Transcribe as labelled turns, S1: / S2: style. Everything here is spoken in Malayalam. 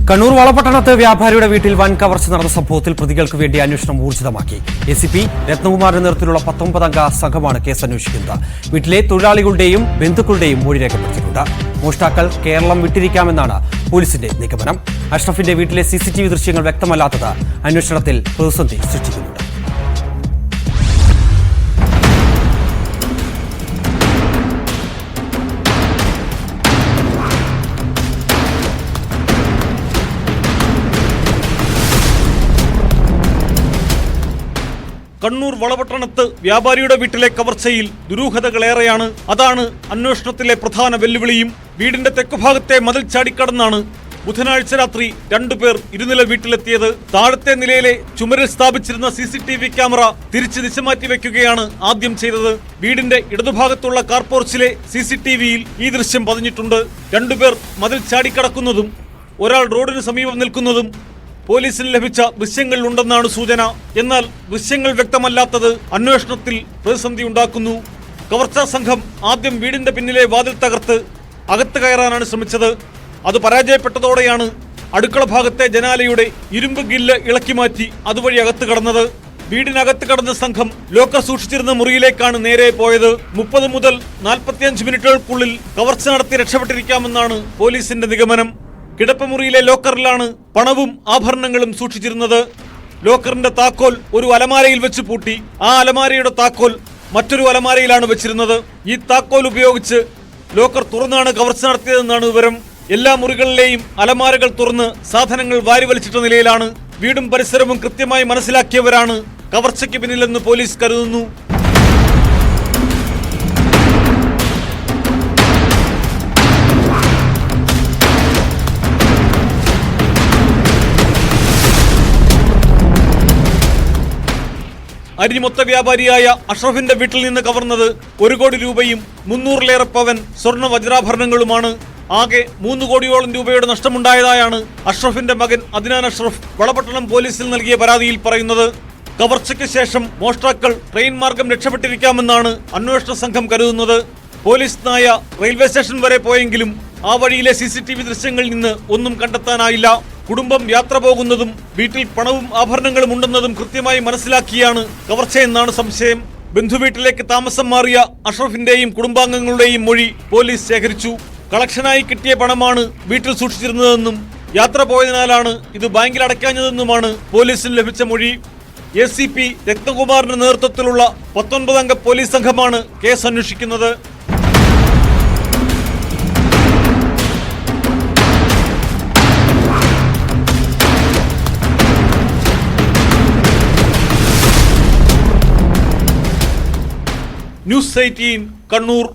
S1: കണ്ണൂർ വളപട്ടണത്ത് വ്യാപാരിയുടെ വീട്ടിൽ വൻ കവർച്ച നടന്ന സംഭവത്തിൽ പ്രതികൾക്ക് വേണ്ടി അന്വേഷണം ഊർജിതമാക്കി. എസിപി രത്നകുമാറിന്റെ നേതൃത്വത്തിലുള്ള 19-അംഗ സംഘമാണ് കേസ് അന്വേഷിക്കുന്നത്. വീട്ടിലെ തൊഴിലാളികളുടെയും ബന്ധുക്കളുടെയും മൊഴി രേഖപ്പെടുത്തിയിട്ടുണ്ട്. മോഷ്ടാക്കൾ കേരളം വിട്ടിരിക്കാമെന്നാണ് പോലീസിന്റെ നിഗമനം. അഷ്റഫിന്റെ വീട്ടിലെ CCTV ദൃശ്യങ്ങൾ വ്യക്തമല്ലാത്തത് അന്വേഷണത്തിൽ പ്രതിസന്ധി സൃഷ്ടിക്കുന്നുണ്ട്.
S2: കണ്ണൂർ വളപട്ടണത്ത് വ്യാപാരിയുടെ വീട്ടിലെ കവർച്ചയിൽ ദുരൂഹതകളേറെയാണ്. അതാണ് അന്വേഷണത്തിലെ പ്രധാന വെല്ലുവിളിയും. വീടിന്റെ തെക്കുഭാഗത്തെ മതിൽ ചാടിക്കടന്നാണ് ബുധനാഴ്ച രാത്രി 2 പേർ ഇരുനില വീട്ടിലെത്തിയത്. താഴത്തെ നിലയിലെ ചുമരിൽ സ്ഥാപിച്ചിരുന്ന CCTV ക്യാമറ തിരിച്ച് ദിശമാറ്റി വെക്കുകയാണ് ആദ്യം ചെയ്തത്. വീടിന്റെ ഇടതുഭാഗത്തുള്ള കാർപോർച്ചിലെ CCTVയിൽ ഈ ദൃശ്യം പതിഞ്ഞിട്ടുണ്ട്. 2 പേർ മതിൽ ചാടിക്കടക്കുന്നതും ഒരാൾ റോഡിന് സമീപം നിൽക്കുന്നതും പോലീസിന് ലഭിച്ച ദൃശ്യങ്ങളിലുണ്ടെന്നാണ് സൂചന. എന്നാൽ ദൃശ്യങ്ങൾ വ്യക്തമല്ലാത്തത് അന്വേഷണത്തിൽ പ്രതിസന്ധി ഉണ്ടാക്കുന്നു. കവർച്ചാ സംഘം ആദ്യം വീടിന്റെ പിന്നിലെ വാതിൽ തകർത്ത് അകത്ത് കയറാനാണ് ശ്രമിച്ചത്. അത് പരാജയപ്പെട്ടതോടെയാണ് അടുക്കള ഭാഗത്തെ ജനാലയുടെ ഇരുമ്പ് ഗില്ല് ഇളക്കി മാറ്റി അതുവഴി അകത്ത് കടന്നത്. വീടിനകത്ത് കടന്ന സംഘം ലോക്കർ സൂക്ഷിച്ചിരുന്ന മുറിയിലേക്കാണ് നേരെ പോയത്. 30 മുതൽ 45 മിനിറ്റുകൾക്കുള്ളിൽ കവർച്ച നടത്തി രക്ഷപ്പെട്ടിരിക്കാമെന്നാണ് പോലീസിന്റെ നിഗമനം. കിടപ്പുമുറിയിലെ ലോക്കറിലാണ് പണവും ആഭരണങ്ങളും സൂക്ഷിച്ചിരുന്നത്. ലോക്കറിന്റെ താക്കോൽ ഒരു അലമാരയിൽ വെച്ച് പൂട്ടി. ആ അലമാരയുടെ താക്കോൽ മറ്റൊരു അലമാരയിലാണ് വെച്ചിരുന്നത്. ഈ താക്കോൽ ഉപയോഗിച്ച് ലോക്കർ തുറന്നാണ് കവർച്ച നടത്തിയതെന്നാണ് വിവരം. എല്ലാ മുറികളിലെയും അലമാരകൾ തുറന്ന് സാധനങ്ങൾ വാരിവലിച്ചിട്ട നിലയിലാണ്. വീടും പരിസരവും കൃത്യമായി മനസ്സിലാക്കിയവരാണ് കവർച്ചയ്ക്ക് പിന്നിലെന്ന് പോലീസ് കരുതുന്നു. അരിമൊത്ത വ്യാപാരിയായ അഷ്റഫിന്റെ വീട്ടിൽ നിന്ന് കവർന്നത് 1 കോടി രൂപയും 300-ലേറെ പവൻ സ്വർണ്ണ വജ്രാഭരണങ്ങളുമാണ്. ആകെ 3 കോടിയോളം രൂപയുടെ നഷ്ടമുണ്ടായതായാണ് അഷ്റഫിന്റെ മകൻ അദ്നാൻ അഷ്റഫ് വളപട്ടണം പോലീസിൽ നൽകിയ പരാതിയിൽ പറയുന്നത്. കവർച്ചയ്ക്ക് ശേഷം മോഷ്ടാക്കൾ ട്രെയിൻ മാർഗം രക്ഷപ്പെട്ടിരിക്കാമെന്നാണ് അന്വേഷണ സംഘം കരുതുന്നത്. പോലീസ് നായ റെയിൽവേ സ്റ്റേഷൻ വരെ പോയെങ്കിലും ആ വഴിയിലെ CCTV ദൃശ്യങ്ങളിൽ നിന്ന് ഒന്നും കണ്ടെത്താനായില്ല. കുടുംബം യാത്ര പോകുന്നതും വീട്ടിൽ പണവും ആഭരണങ്ങളും ഉണ്ടെന്നതും കൃത്യമായി മനസ്സിലാക്കിയാണ് കവർച്ചയെന്നാണ് സംശയം. ബന്ധുവീട്ടിലേക്ക് താമസം മാറിയ അഷ്റഫിന്റെയും കുടുംബാംഗങ്ങളുടെയും മൊഴി പോലീസ് ശേഖരിച്ചു. കളക്ഷനായി കിട്ടിയ പണമാണ് വീട്ടിൽ സൂക്ഷിച്ചിരുന്നതെന്നും യാത്ര പോയതിനാലാണ് ഇത് ബാങ്കിൽ അടയ്ക്കാഞ്ഞതെന്നുമാണ് പോലീസിന് ലഭിച്ച മൊഴി. ACP രത്നകുമാറിന്റെ നേതൃത്വത്തിലുള്ള 19-അംഗ പോലീസ് സംഘമാണ് കേസ് അന്വേഷിക്കുന്നത്. ന്യൂസ് 18 കണ്ണൂർ.